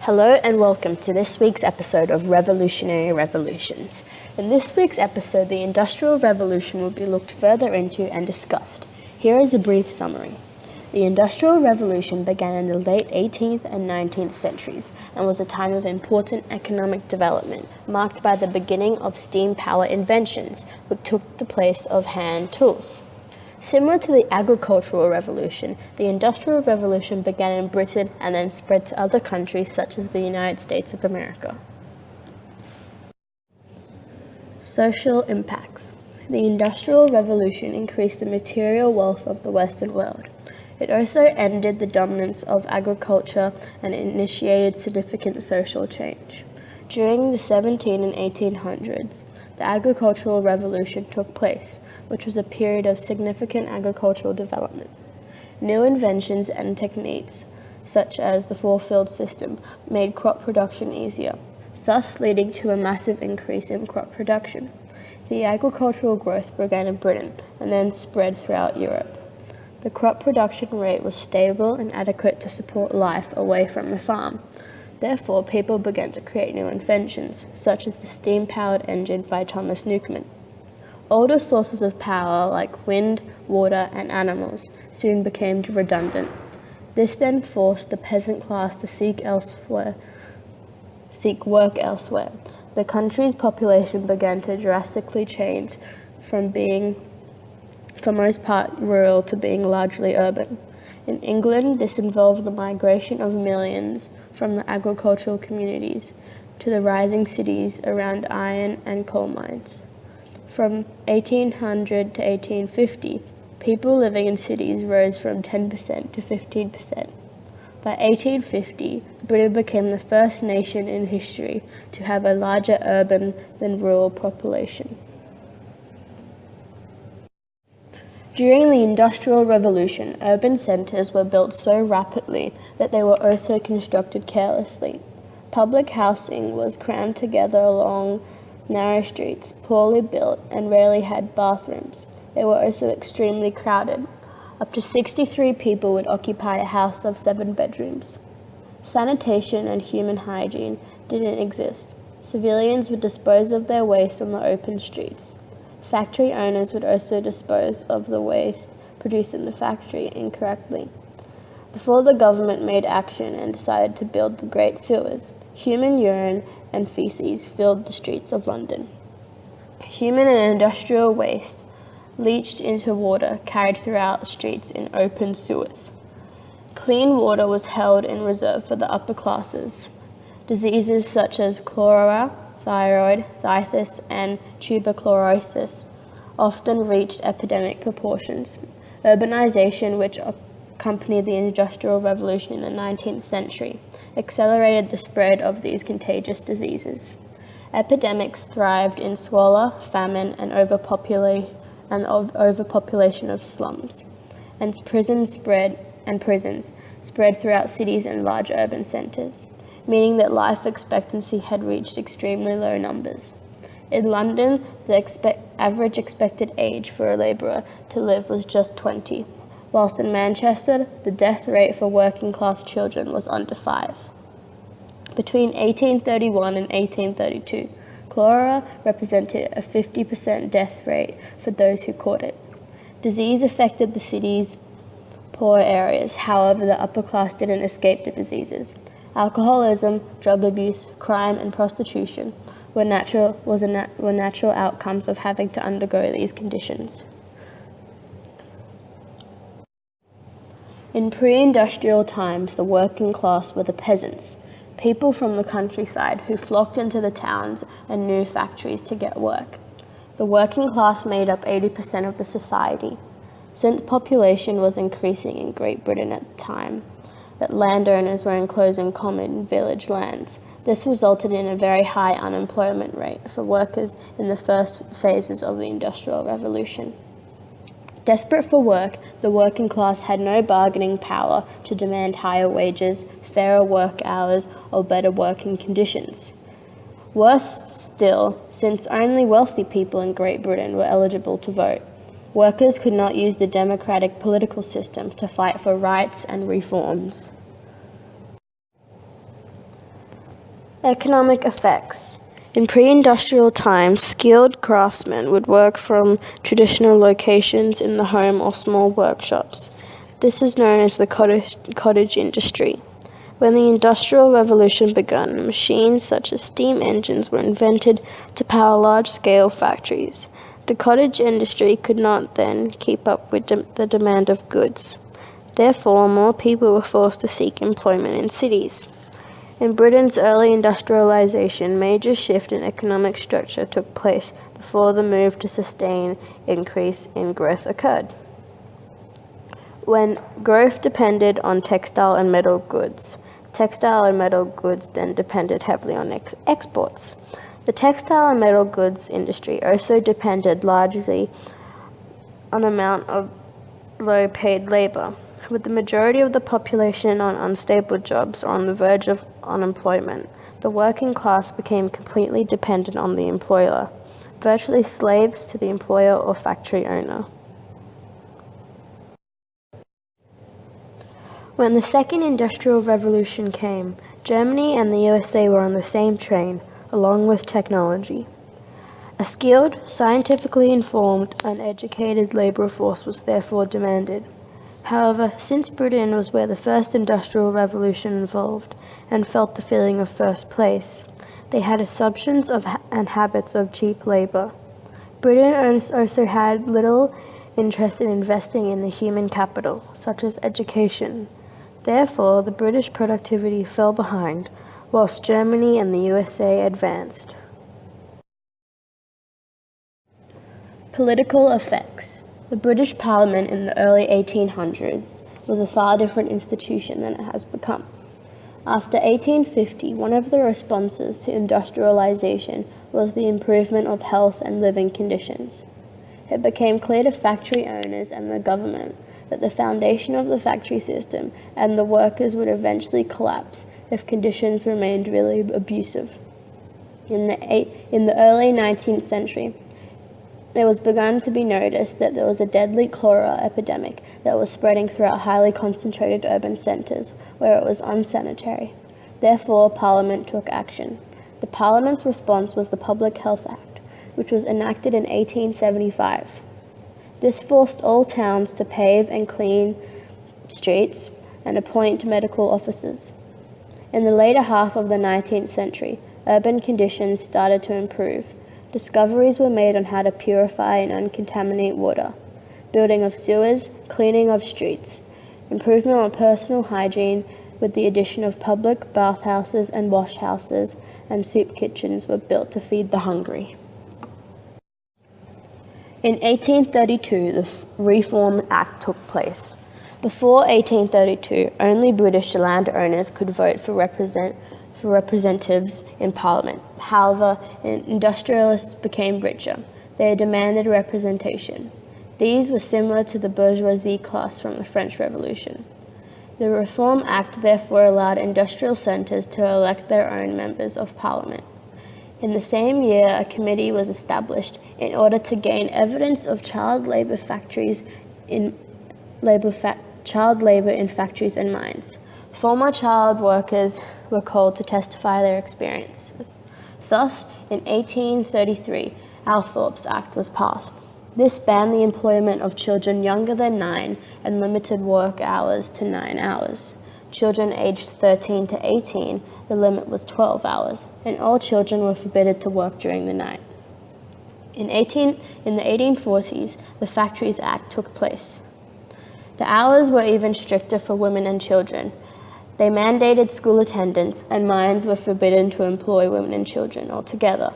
Hello and welcome to this week's episode of Revolutionary Revolutions. In this week's episode, the Industrial Revolution will be looked further into and discussed. Here is a brief summary. The Industrial Revolution began in the late 18th and 19th centuries and was a time of important economic development, marked by the beginning of steam power inventions, which took the place of hand tools. Similar to the Agricultural Revolution, the Industrial Revolution began in Britain and then spread to other countries such as the United States of America. Social impacts. The Industrial Revolution increased the material wealth of the Western world. It also ended the dominance of agriculture and initiated significant social change. During the 1700s and 1800s, the Agricultural Revolution took place, which was a period of significant agricultural development. New inventions and techniques, such as the four-field system, made crop production easier, thus leading to a massive increase in crop production. The agricultural growth began in Britain and then spread throughout Europe. The crop production rate was stable and adequate to support life away from the farm. Therefore, people began to create new inventions, such as the steam-powered engine by Thomas Newcomen. Older sources of power like wind, water, and animals soon became redundant. This then forced the peasant class to seek work elsewhere. The country's population began to drastically change from being, for most part, rural to being largely urban. In England, this involved the migration of millions from the agricultural communities to the rising cities around iron and coal mines. From 1800 to 1850, people living in cities rose from 10% to 15%. By 1850, Britain became the first nation in history to have a larger urban than rural population. During the Industrial Revolution, urban centres were built so rapidly that they were also constructed carelessly. Public housing was crammed together along narrow streets, poorly built, and rarely had bathrooms. They were also extremely crowded. Up to 63 people would occupy a house of 7 bedrooms. Sanitation and human hygiene didn't exist. Civilians would dispose of their waste on the open streets. Factory owners would also dispose of the waste produced in the factory incorrectly. Before the government made action and decided to build the Great Sewers, human urine and feces filled the streets of London. Human and industrial waste leached into water carried throughout streets in open sewers. Clean water was held in reserve for the upper classes. Diseases such as cholera, thyroid, typhus, and tuberculosis often reached epidemic proportions. Urbanization, which accompanied the Industrial Revolution in the 19th century, accelerated the spread of these contagious diseases. Epidemics thrived in squalor, famine, and overpopulation of slums, and prisons spread throughout cities and large urban centres, meaning that life expectancy had reached extremely low numbers. In London, the average expected age for a labourer to live was just 20, whilst in Manchester, the death rate for working-class children was under 5. Between 1831 and 1832, cholera represented a 50% death rate for those who caught it. Disease affected the city's poor areas, however, the upper class didn't escape the diseases. Alcoholism, drug abuse, crime, and prostitution were natural outcomes of having to undergo these conditions. In pre-industrial times, the working class were the peasants, people from the countryside who flocked into the towns and new factories to get work. The working class made up 80% of the society. Since population was increasing in Great Britain at the time, that landowners were enclosing common village lands. This resulted in a very high unemployment rate for workers in the first phases of the Industrial Revolution. Desperate for work, the working class had no bargaining power to demand higher wages, fairer work hours, or better working conditions. Worse still, since only wealthy people in Great Britain were eligible to vote, workers could not use the democratic political system to fight for rights and reforms. Economic effects. In pre-industrial times, skilled craftsmen would work from traditional locations in the home or small workshops. This is known as the cottage industry. When the Industrial Revolution began, machines such as steam engines were invented to power large-scale factories. The cottage industry could not then keep up with the demand of goods. Therefore, more people were forced to seek employment in cities. In Britain's early industrialization, major shift in economic structure took place before the move to sustain increase in growth occurred. When growth depended on textile and metal goods, textile and metal goods then depended heavily on exports. The textile and metal goods industry also depended largely on amount of low-paid labor. With the majority of the population on unstable jobs or on the verge of unemployment, the working class became completely dependent on the employer, virtually slaves to the employer or factory owner. When the Second Industrial Revolution came, Germany and the USA were on the same train, along with technology. A skilled, scientifically informed, and educated labor force was therefore demanded. However, since Britain was where the first industrial revolution involved and felt the feeling of first place, they had assumptions of and habits of cheap labor. Britain also had little interest in investing in the human capital, such as education. Therefore, the British productivity fell behind, whilst Germany and the USA advanced. Political effects. The British Parliament in the early 1800s was a far different institution than it has become. After 1850, one of the responses to industrialization was the improvement of health and living conditions. It became clear to factory owners and the government that the foundation of the factory system and the workers would eventually collapse if conditions remained really abusive. In the early 19th century, it was begun to be noticed that there was a deadly cholera epidemic that was spreading throughout highly concentrated urban centres where it was unsanitary. Therefore, Parliament took action. The Parliament's response was the Public Health Act, which was enacted in 1875. This forced all towns to pave and clean streets and appoint medical officers. In the later half of the 19th century, urban conditions started to improve. Discoveries were made on how to purify and uncontaminate water, building of sewers, cleaning of streets, improvement on personal hygiene with the addition of public bathhouses and wash houses, and soup kitchens were built to feed the hungry. In 1832, the Reform Act took place. Before 1832, only British landowners could vote for representatives in Parliament. However, industrialists became richer. They demanded representation. These were similar to the bourgeoisie class from the French Revolution. The Reform Act therefore allowed industrial centres to elect their own members of Parliament. In the same year, a committee was established in order to gain evidence of child labour in factories and mines. Former child workers were called to testify their experiences. Thus, in 1833, Althorp's Act was passed. This banned the employment of children younger than 9 and limited work hours to 9 hours. Children aged 13 to 18, the limit was 12 hours, and all children were forbidden to work during the night. In the 1840s, the Factories Act took place. The hours were even stricter for women and children. They mandated school attendance, and mines were forbidden to employ women and children altogether.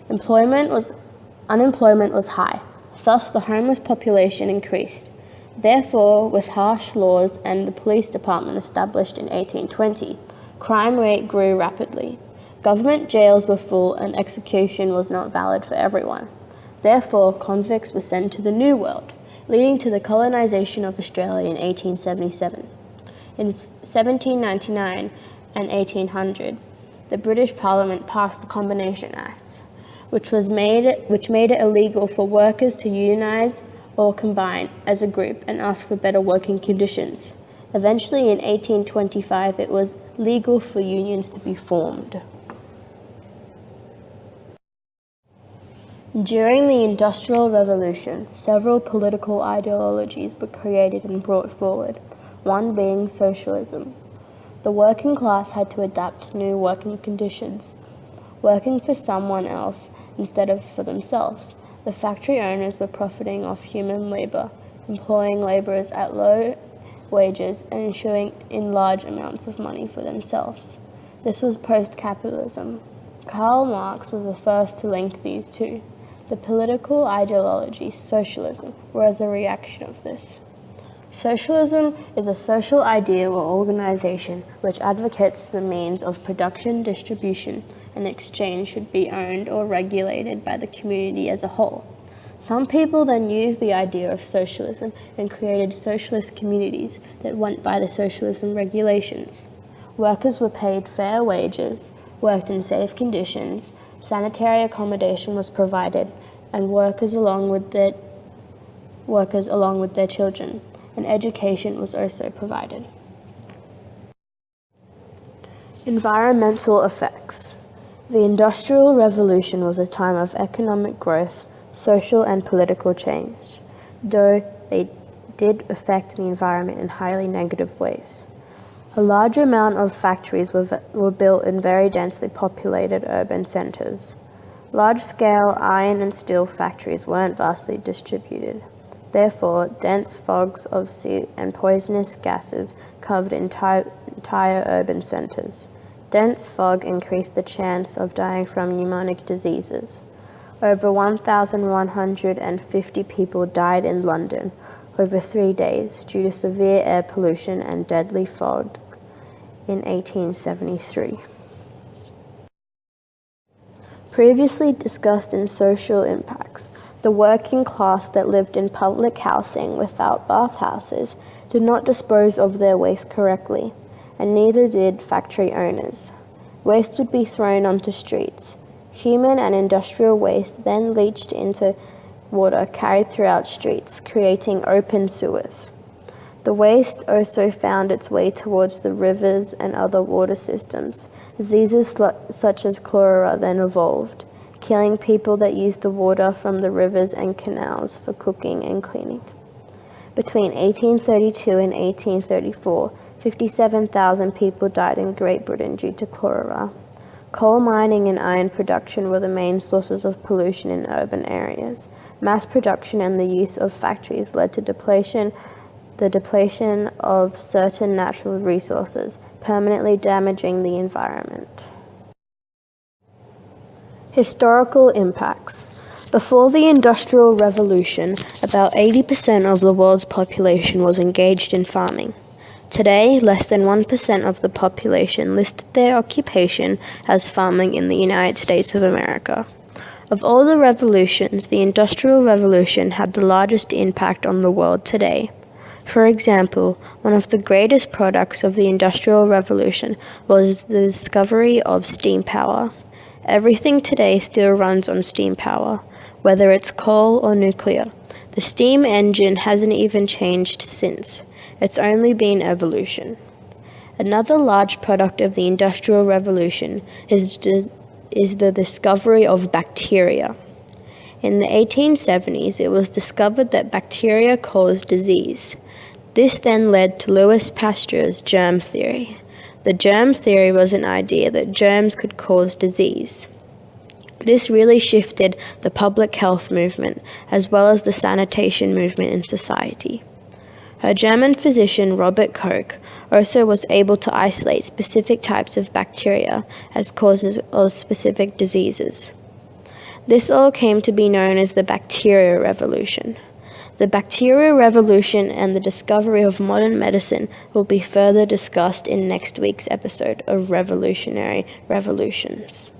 Unemployment was high. Thus, the homeless population increased. Therefore, with harsh laws and the police department established in 1820, crime rate grew rapidly. Government jails were full and execution was not valid for everyone. Therefore, convicts were sent to the New World, leading to the colonization of Australia in 1877. In 1799 and 1800, the British Parliament passed the Combination Act, which made it illegal for workers to unionize or combine as a group and ask for better working conditions. Eventually, in 1825, it was legal for unions to be formed. During the Industrial Revolution, several political ideologies were created and brought forward, one being socialism. The working class had to adapt to new working conditions, working for someone else instead of for themselves. The factory owners were profiting off human labor, employing laborers at low wages and issuing in large amounts of money for themselves. This was post-capitalism. Karl Marx was the first to link these two. The political ideology, socialism, was a reaction of this. Socialism is a social idea or organization which advocates the means of production, distribution, and exchange should be owned or regulated by the community as a whole. Some people then used the idea of socialism and created socialist communities that went by the socialism regulations. Workers were paid fair wages, worked in safe conditions, sanitary accommodation was provided, and workers along with their children, and education was also provided. Environmental effects. The Industrial Revolution was a time of economic growth, social and political change, though they did affect the environment in highly negative ways. A large amount of factories were built in very densely populated urban centers. Large-scale iron and steel factories weren't vastly distributed. Therefore, dense fogs of soot and poisonous gases covered entire urban centers. Dense fog increased the chance of dying from pneumonic diseases. Over 1,150 people died in London over 3 days due to severe air pollution and deadly fog in 1873. Previously discussed in social impacts, the working class that lived in public housing without bathhouses did not dispose of their waste correctly, and neither did factory owners. Waste would be thrown onto streets. Human and industrial waste then leached into water carried throughout streets, creating open sewers. The waste also found its way towards the rivers and other water systems. Diseases such as cholera then evolved, killing people that used the water from the rivers and canals for cooking and cleaning. Between 1832 and 1834, 57,000 people died in Great Britain due to cholera. Coal mining and iron production were the main sources of pollution in urban areas. Mass production and the use of factories led to the depletion of certain natural resources, permanently damaging the environment. Historical impacts. Before the Industrial Revolution, about 80% of the world's population was engaged in farming. Today, less than 1% of the population listed their occupation as farming in the United States of America. Of all the revolutions, the Industrial Revolution had the largest impact on the world today. For example, one of the greatest products of the Industrial Revolution was the discovery of steam power. Everything today still runs on steam power, whether it's coal or nuclear. The steam engine hasn't even changed since. It's only been evolution. Another large product of the Industrial Revolution is the discovery of bacteria. In the 1870s, it was discovered that bacteria cause disease. This then led to Louis Pasteur's germ theory. The germ theory was an idea that germs could cause disease. This really shifted the public health movement as well as the sanitation movement in society. A German physician, Robert Koch, also was able to isolate specific types of bacteria as causes of specific diseases. This all came to be known as the Bacteria Revolution. The Bacteria Revolution and the discovery of modern medicine will be further discussed in next week's episode of Revolutionary Revolutions.